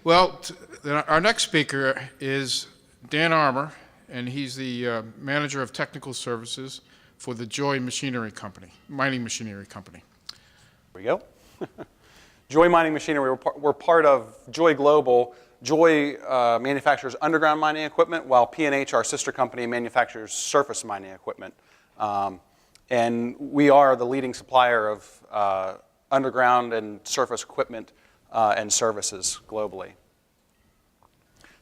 Well, our next speaker is Dan Armour, and he's the manager of technical services for the Joy Machinery Company, mining machinery company. There we go. Joy Mining Machinery, we're part of Joy Global. Joy manufactures underground mining equipment, while P&H, our sister company, manufactures surface mining equipment. And we are the leading supplier of underground and surface equipment and services globally.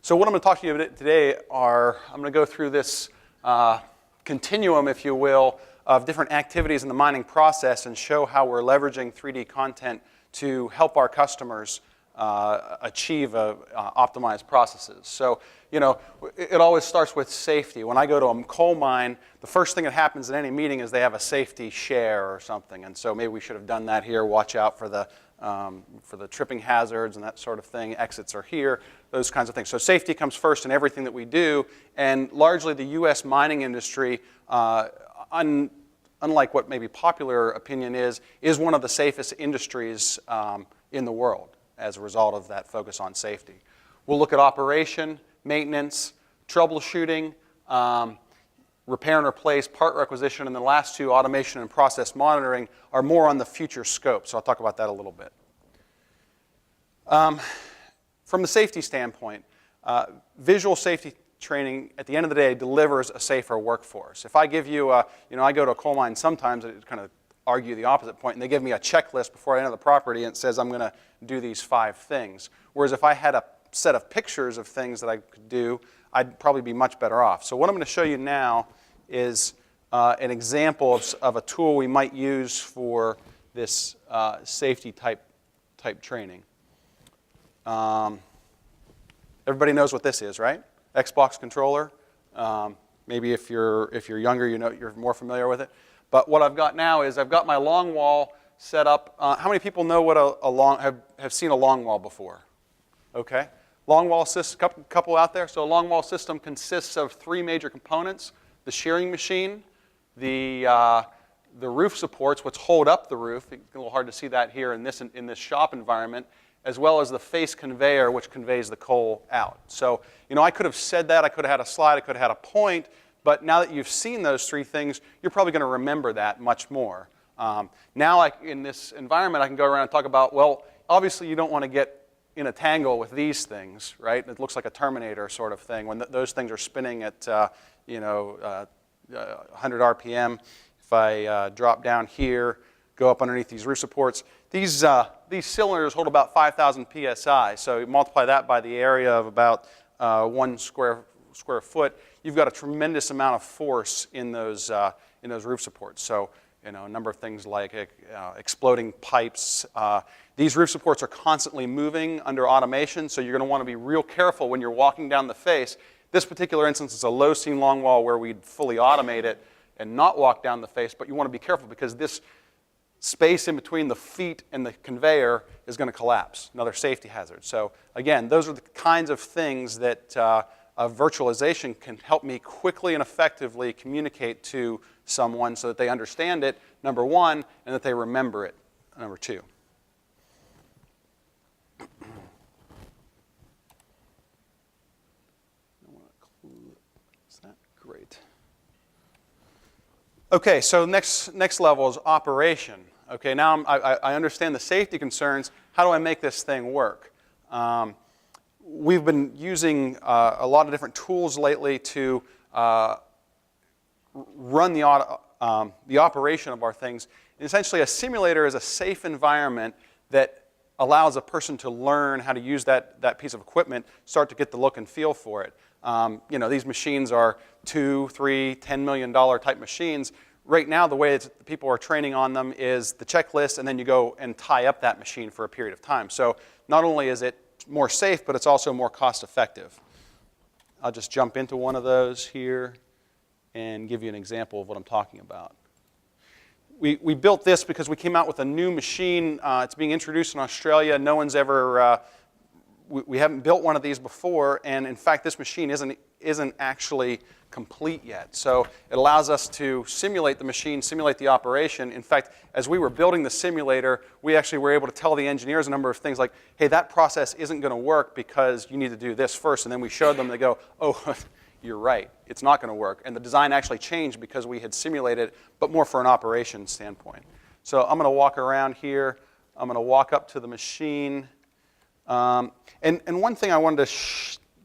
So what I'm going to talk to you today I'm going to go through this continuum, if you will, of different activities in the mining process and show how we're leveraging 3D content to help our customers achieve optimized processes. So, you know, it always starts with safety. When I go to a coal mine, the first thing that happens in any meeting is they have a safety share or something. And so maybe we should have done that here. Watch out for the tripping hazards and that sort of thing. Exits are here, those kinds of things. So safety comes first in everything that we do. And largely the U.S. mining industry, unlike what maybe popular opinion is one of the safest industries in the world as a result of that focus on safety. We'll look at operation, maintenance, troubleshooting, repair and replace, part requisition, and the last two, automation and process monitoring, are more on the future scope. So I'll talk about that a little bit. From the safety standpoint, visual safety training, at the end of the day, delivers a safer workforce. If I give you, I go to a coal mine sometimes, it kind of argue the opposite point, and they give me a checklist before I enter the property, and it says I'm going to do these 5 things. Whereas if I had a set of pictures of things that I could do, I'd probably be much better off. So what I'm going to show you now is an example of a tool we might use for this safety type training. Everybody knows what this is, right? Xbox controller. Maybe if you're younger, you're more familiar with it. But what I've got now is I've got my long wall set up. How many people know what have seen a long wall before? Okay. Long wall system, couple out there. So a long wall system consists of 3 major components: the shearing machine, the roof supports, which hold up the roof. It's a little hard to see that here in this shop environment, as well as the face conveyor, which conveys the coal out. So, I could have said that. I could have had a slide. I could have had a point. But now that you've seen those 3 things, you're probably going to remember that much more. Now, in this environment, I can go around and talk about, well, obviously you don't want to get in a tangle with these things, right? It looks like a Terminator sort of thing when those things are spinning at 100 RPM. If I drop down here, go up underneath these roof supports, these cylinders hold about 5,000 psi. So you multiply that by the area of about 1 square foot. You've got a tremendous amount of force in those roof supports. So a number of things like exploding pipes. These roof supports are constantly moving under automation, so you're going to want to be real careful when you're walking down the face. This particular instance is a low seam long wall where we'd fully automate it and not walk down the face, but you want to be careful because this space in between the feet and the conveyor is going to collapse, another safety hazard. So again, those are the kinds of things that virtualization can help me quickly and effectively communicate to someone so that they understand it, number 1, and that they remember it, number 2. Is that great? Okay, so next level is operation. Okay, now I understand the safety concerns. How do I make this thing work? We've been using a lot of different tools lately to run the operation of our things. And essentially, a simulator is a safe environment that allows a person to learn how to use that piece of equipment, start to get the look and feel for it. These machines are $2, $3, $10 million type machines. Right now, the way people are training on them is the checklist, and then you go and tie up that machine for a period of time. So not only is it more safe, but it's also more cost effective. I'll just jump into one of those here and give you an example of what I'm talking about. We built this because we came out with a new machine. It's being introduced in Australia. No one's ever, we haven't built one of these before, and in fact, this machine isn't isn't actually complete yet. So it allows us to simulate the machine, simulate the operation. In fact, as we were building the simulator, we actually were able to tell the engineers a number of things like, hey, that process isn't going to work because you need to do this first. And then we showed them, they go, oh, you're right, it's not going to work. And the design actually changed because we had simulated it, but more for an operation standpoint. So I'm going to walk around here. I'm going to walk up to the machine. And one thing I wanted to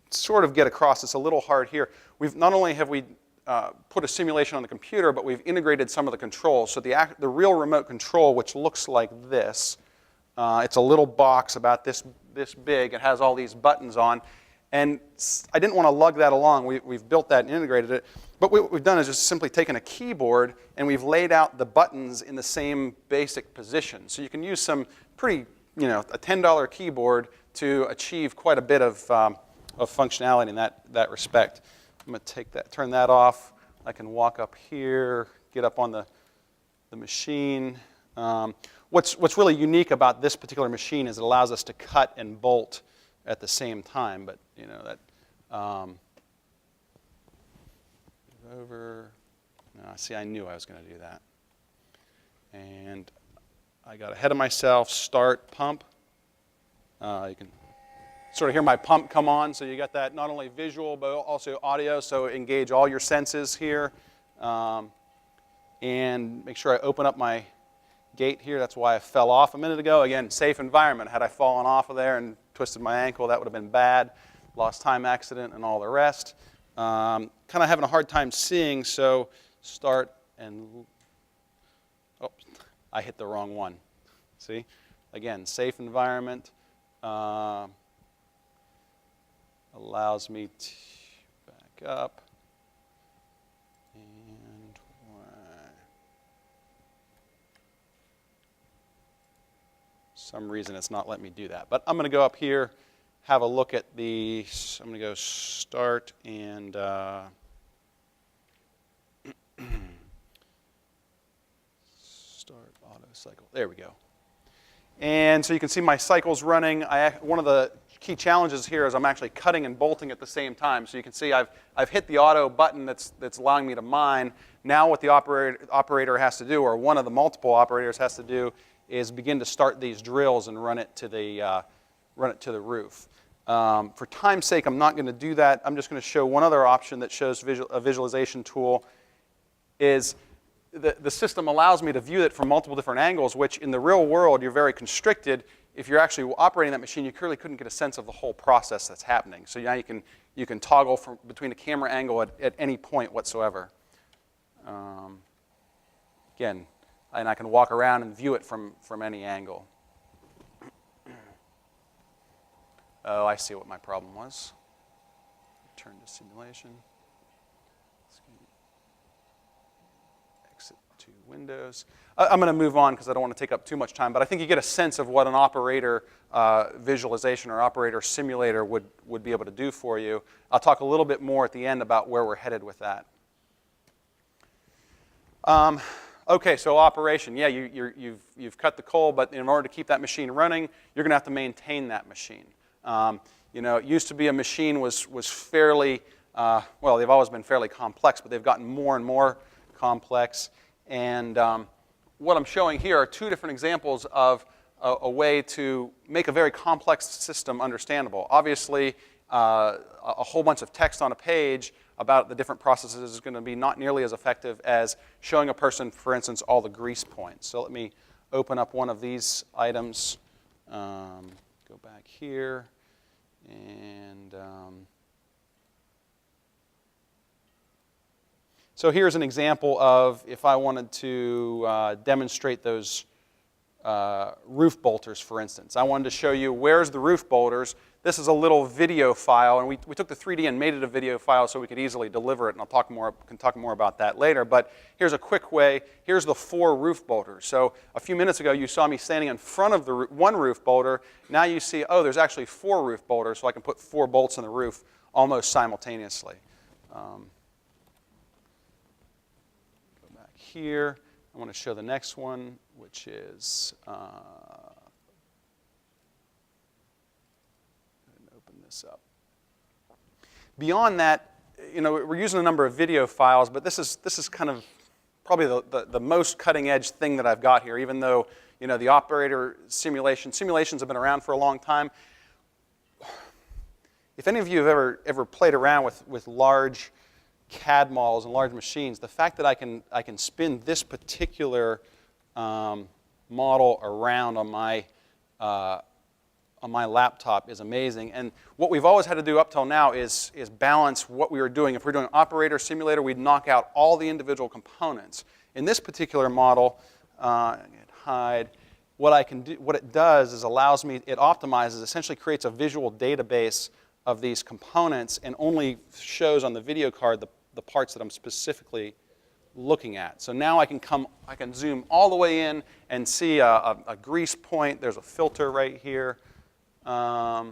sort of get across, it's a little hard here. Not only have we put a simulation on the computer, but we've integrated some of the controls. So the real remote control, which looks like this, it's a little box about this big. It has all these buttons on. And I didn't want to lug that along. We've built that and integrated it. But what we've done is just simply taken a keyboard, and we've laid out the buttons in the same basic position. So you can use some pretty, a $10 keyboard to achieve quite a bit of functionality in that respect. I'm going to turn that off. I can walk up here, get up on the machine. What's really unique about this particular machine is it allows us to cut and bolt at the same time. But over. No, see, I knew I was going to do that, and I got ahead of myself. Start pump. You can sort of hear my pump come on, so you got that not only visual but also audio, so engage all your senses here. And make sure I open up my gate here. That's why I fell off a minute ago. Again, safe environment. Had I fallen off of there and twisted my ankle, that would have been bad. Lost time accident and all the rest. Kind of having a hard time seeing, so start and, oh, I hit the wrong one. See? Again, safe environment. Allows me to back up. And some reason it's not letting me do that. But I'm going to go up here, have a look at the, I'm going to go start and start auto cycle. There we go. And so you can see my cycle's running. One of the key challenges here is I'm actually cutting and bolting at the same time. So you can see I've hit the auto button that's allowing me to mine. Now what the operator has to do, or one of the multiple operators has to do, is begin to start these drills and run it to the roof. For time's sake, I'm not going to do that. I'm just going to show one other option that shows a visualization tool. Is the system allows me to view it from multiple different angles, which in the real world, you're very constricted. If you're actually operating that machine, you clearly couldn't get a sense of the whole process that's happening. So now you can toggle between a camera angle at any point whatsoever. Again, and I can walk around and view it from any angle. Oh, I see what my problem was. Turn to simulation. Exit to Windows. I'm going to move on because I don't want to take up too much time, but I think you get a sense of what an operator visualization or operator simulator would be able to do for you. I'll talk a little bit more at the end about where we're headed with that. Okay, so operation. Yeah, you've cut the coal, but in order to keep that machine running, you're going to have to maintain that machine. It used to be a machine was fairly, well, they've always been fairly complex, but they've gotten more and more complex. And what I'm showing here are two different examples of a way to make a very complex system understandable. Obviously, a whole bunch of text on a page about the different processes is going to be not nearly as effective as showing a person, for instance, all the grease points. So let me open up one of these items. Go back here, and so here's an example of if I wanted to demonstrate those roof bolters, for instance. I wanted to show you where's the roof bolters. This is a little video file, and we took the 3D and made it a video file so we could easily deliver it, and can talk more about that later. But here's a quick way. Here's the 4 roof bolters. So a few minutes ago, you saw me standing in front of the one roof bolter. Now you see, oh, there's actually 4 roof bolters, so I can put 4 bolts in the roof almost simultaneously. Go back here. I want to show the next one, which is open this up. Beyond that, we're using a number of video files, but this is kind of probably the most cutting edge thing that I've got here, even though, the operator simulations have been around for a long time. If any of you have ever played around with large CAD models and large machines, the fact that I can spin this particular model around on my laptop is amazing. And what we've always had to do up till now is balance what we were doing. If we're doing operator simulator, we'd knock out all the individual components. In this particular model, hide. What it does is it optimizes, essentially creates a visual database of these components and only shows on the video card the parts that I'm specifically looking at. So now I can zoom all the way in and see a grease point. There's a filter right here. If I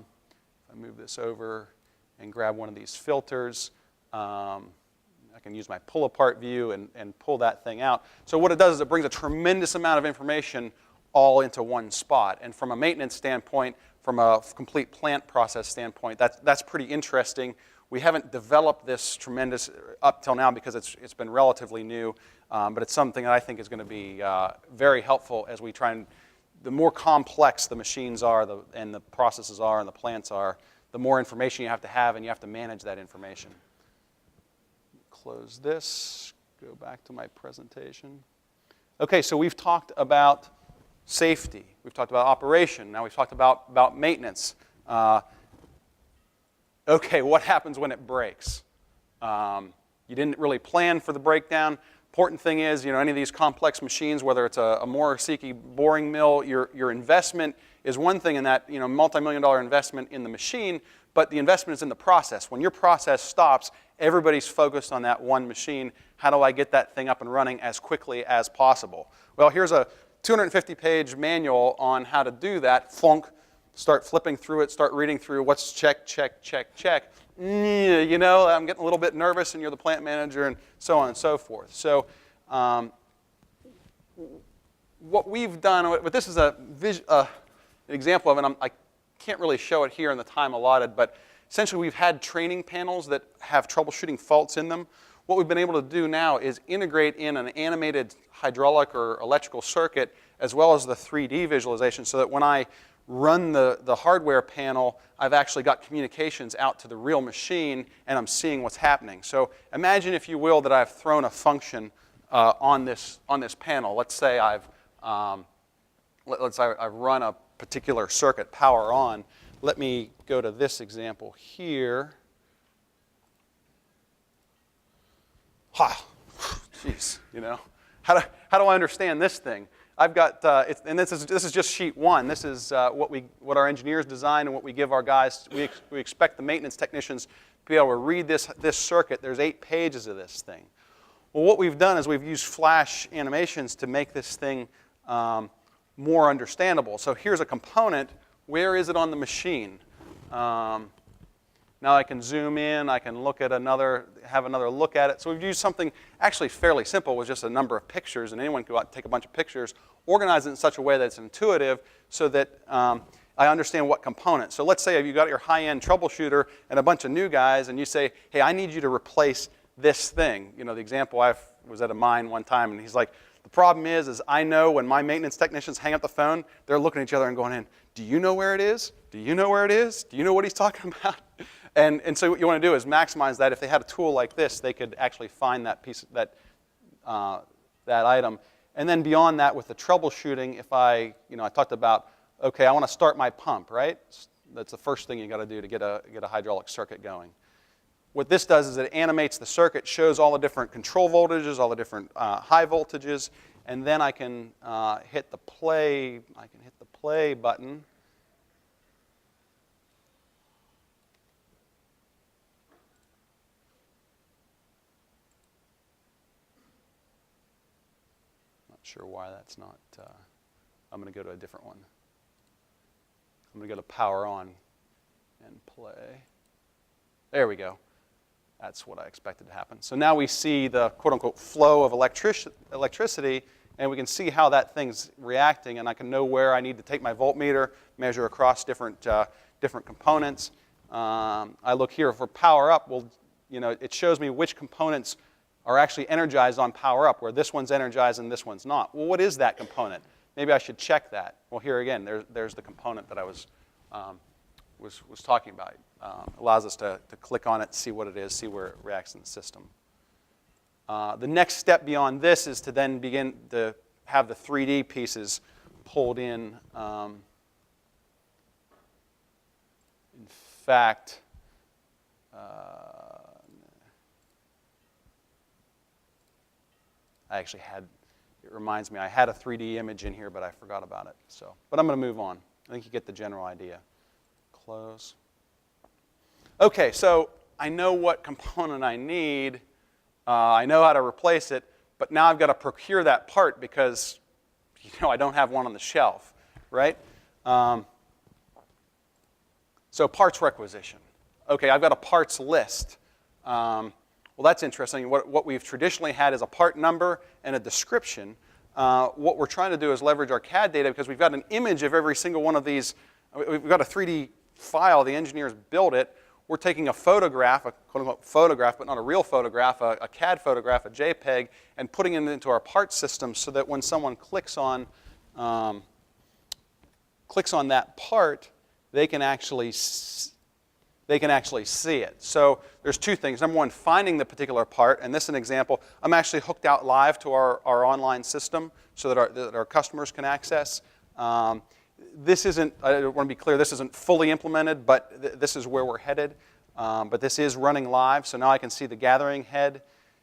move this over and grab one of these filters, I can use my pull-apart view and pull that thing out. So what it does is it brings a tremendous amount of information all into one spot. And from a maintenance standpoint, from a complete plant process standpoint, that's pretty interesting. We haven't developed this tremendous up till now because it's been relatively new, but it's something that I think is going to be very helpful as we try and, the more complex the machines are and the processes are and the plants are, the more information you have, and you have to manage that information. Close this, go back to my presentation. Okay, so we've talked about safety. We've talked about operation. Now we've talked about maintenance. Okay, what happens when it breaks? You didn't really plan for the breakdown. Important thing is, any of these complex machines, whether it's a Morosiki boring mill, your investment is one thing in that, multi-million-dollar investment in the machine, but the investment is in the process. When your process stops, everybody's focused on that one machine. How do I get that thing up and running as quickly as possible? Well, here's a 250-page manual on how to do that. Flunk. Start flipping through it, start reading through what's check, check, check, check. I'm getting a little bit nervous, and you're the plant manager, and so on and so forth. So what we've done, but this is an example of it. I can't really show it here in the time allotted, but essentially we've had training panels that have troubleshooting faults in them. What we've been able to do now is integrate in an animated hydraulic or electrical circuit as well as the 3D visualization so that when I run the hardware panel, I've actually got communications out to the real machine, and I'm seeing what's happening. So imagine, if you will, that I've thrown a function on this panel. Let's say I've run a particular circuit, power on. Let me go to this example here. Jeez, how do I understand this thing? I've got, and this is just sheet one. This is what our engineers design and what we give our guys. We expect the maintenance technicians to be able to read this circuit. There's 8 pages of this thing. Well, what we've done is we've used flash animations to make this thing more understandable. So here's a component. Where is it on the machine? Now I can zoom in, I can have another look at it. So we've used something actually fairly simple with just a number of pictures, and anyone can go out and take a bunch of pictures, organize it in such a way that it's intuitive so that I understand what component. So let's say you've got your high-end troubleshooter and a bunch of new guys, and you say, hey, I need you to replace this thing. The example, I was at a mine one time, and he's like, the problem is I know when my maintenance technicians hang up the phone, they're looking at each other and going, do you know where it is? Do you know where it is? Do you know what he's talking about? And so what you want to do is maximize that. If they had a tool like this, they could actually find that piece, that item. And then beyond that, with the troubleshooting, if I talked about, okay, I want to start my pump, right? That's the first thing you got to do to get a hydraulic circuit going. What this does is it animates the circuit, shows all the different control voltages, all the different high voltages, and then I can hit the play. I can hit the play button. Sure why that's not. I'm going to go to a different one. I'm going to go to power on and play. There we go. That's what I expected to happen. So now we see the quote-unquote flow of electricity, and we can see how that thing's reacting, and I can know where I need to take my voltmeter, measure across different components. I look here for power up. Well, it shows me which components are actually energized on power up, where this one's energized and this one's not. Well, what is that component? Maybe I should check that. Well, here again, there's the component that I was talking about. Allows us to click on it, see what it is, see where it reacts in the system. The next step beyond this is to then begin to have the 3D pieces pulled in. In fact, it reminds me, I had a 3D image in here, but I forgot about it. But I'm going to move on. I think you get the general idea. Close. Okay, so I know what component I need. I know how to replace it, but now I've got to procure that part because, I don't have one on the shelf, right? So parts requisition. Okay, I've got a parts list. Well, that's interesting. What we've traditionally had is a part number and a description. What we're trying to do is leverage our CAD data because we've got an image of every single one of these. We've got a 3D file. The engineers built it. We're taking a photograph, a quote-unquote photograph, but not a real photograph, a CAD photograph, a JPEG, and putting it into our parts system so that when someone clicks on that part, they can actually see it. So there's two things. Number one, finding the particular part, and this is an example. I'm actually hooked out live to our online system so that our customers can access. This isn't, I want to be clear, this isn't fully implemented, but this is where we're headed. But this is running live, so now I can see the gathering head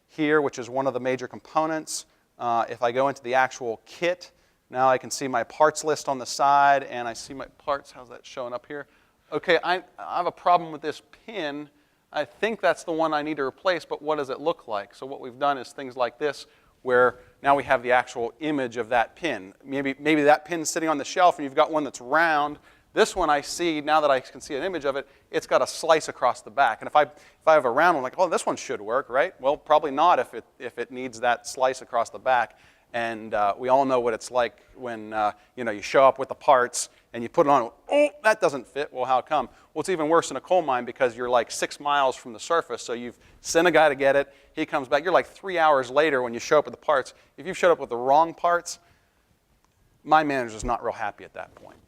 here, which is one of the major components. If I go into the actual kit, now I can see my parts list on the side, and I see my parts. How's that showing up here? Okay, I have a problem with this pin. I think that's the one I need to replace, but what does it look like? So what we've done is things like this, where now we have the actual image of that pin. Maybe that pin's sitting on the shelf, and you've got one that's round. This one I see, now that I can see an image of it, it's got a slice across the back. And if I have a round one, I'm like, oh, this one should work, right? Well, probably not if it needs that slice across the back. And we all know what it's like when you show up with the parts and you put it on. Oh, that doesn't fit. Well, how come? Well, it's even worse in a coal mine because you're like 6 miles from the surface. So you've sent a guy to get it. He comes back. You're like 3 hours later when you show up with the parts. If you've showed up with the wrong parts, my manager's not real happy at that point.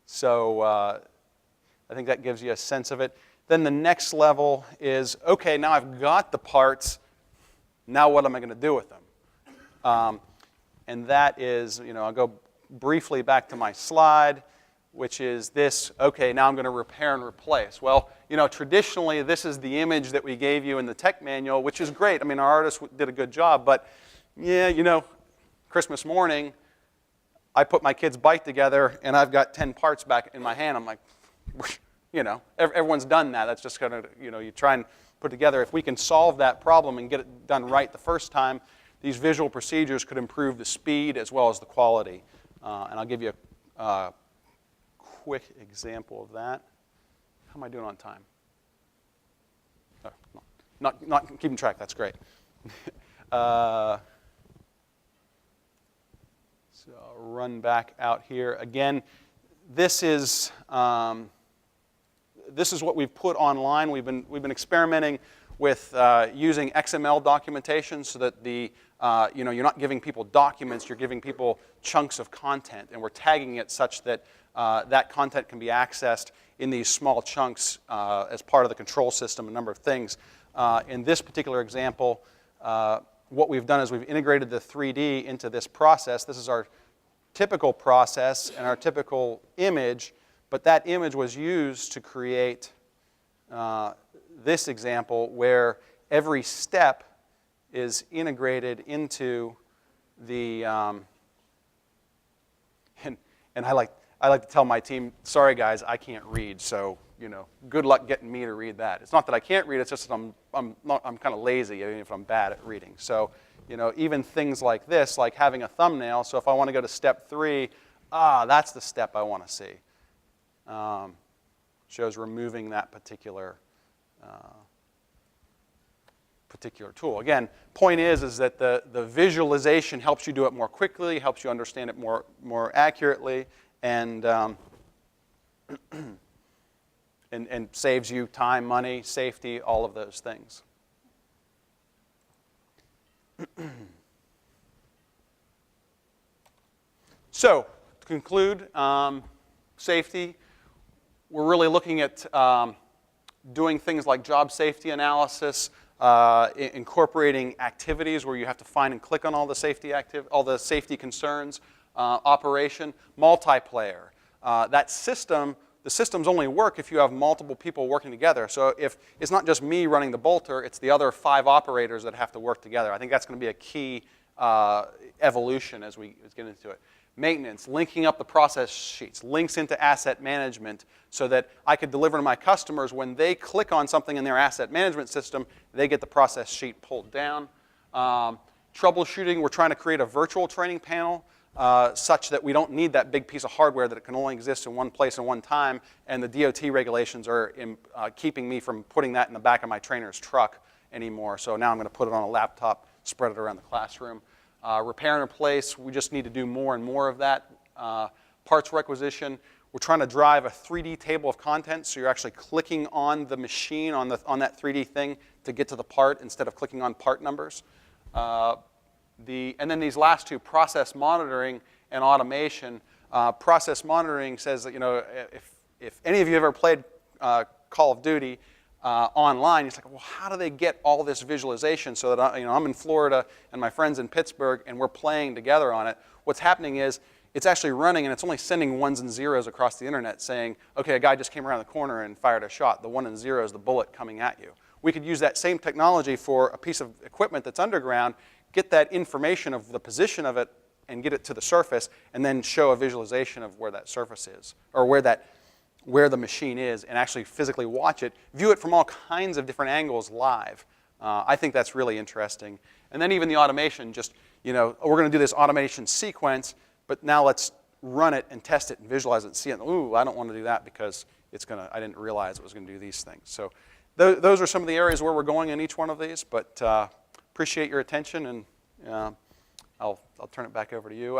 So I think that gives you a sense of it. Then the next level is, okay, now I've got the parts. Now what am I going to do with them? And that is, I'll go briefly back to my slide, which is this. Okay, now I'm going to repair and replace. Well, traditionally this is the image that we gave you in the tech manual, which is great. I mean, our artists did a good job, but yeah, Christmas morning, I put my kid's bike together and I've got 10 parts back in my hand. I'm like, everyone's done that. That's just kind of, you try and put together. If we can solve that problem and get it done right the first time, these visual procedures could improve the speed as well as the quality. And I'll give you a quick example of that. How am I doing on time? Oh, not keeping track. That's great. So I'll run back out here again. This is what we've put online. We've been experimenting with using XML documentation so that you're not giving people documents, you're giving people chunks of content, and we're tagging it such that that content can be accessed in these small chunks as part of the control system, a number of things. In this particular example, what we've done is we've integrated the 3D into this process. This is our typical process and our typical image, but that image was used to create this example where every step is integrated into the, and I like to tell my team, sorry guys, I can't read, so good luck getting me to read that. It's not that I can't read, it's just that I'm kind of lazy, even if I'm bad at reading. So even things like this, like having a thumbnail, so if I want to go to step 3, that's the step I want to see. Shows removing that particular tool. Again, point is that the visualization helps you do it more quickly, helps you understand it more accurately, and and saves you time, money, safety, all of those things. So, to conclude, safety, we're really looking at doing things like job safety analysis, incorporating activities where you have to find and click on all the safety concerns, operation, multiplayer. The systems only work if you have multiple people working together. So if it's not just me running the bolter, it's the other 5 operators that have to work together. I think that's going to be a key evolution as we get into it. Maintenance, linking up the process sheets, links into asset management so that I could deliver to my customers when they click on something in their asset management system, they get the process sheet pulled down. Troubleshooting, we're trying to create a virtual training panel such that we don't need that big piece of hardware that it can only exist in one place and one time, and the DOT regulations are keeping me from putting that in the back of my trainer's truck anymore. So now I'm going to put it on a laptop, spread it around the classroom. Repair and replace, we just need to do more and more of that. Parts requisition, we're trying to drive a 3D table of contents, so you're actually clicking on the machine, on that 3D thing to get to the part instead of clicking on part numbers. And then these last two, process monitoring and automation. Process monitoring says that, if any of you have ever played Call of Duty online, it's like, well, how do they get all this visualization so that I'm in Florida and my friend's in Pittsburgh and we're playing together on it? What's happening is it's actually running and it's only sending 1s and 0s across the internet saying, okay, a guy just came around the corner and fired a shot. The 1 and 0 is the bullet coming at you. We could use that same technology for a piece of equipment that's underground, get that information of the position of it and get it to the surface, and then show a visualization of where that surface is, or where the machine is, and actually physically watch it, view it from all kinds of different angles live. I think that's really interesting. And then even the automation, just, we're going to do this automation sequence, but now let's run it and test it and visualize it and see it. Ooh, I don't want to do that because I didn't realize it was going to do these things. So those are some of the areas where we're going in each one of these, but appreciate your attention, and I'll turn it back over to you.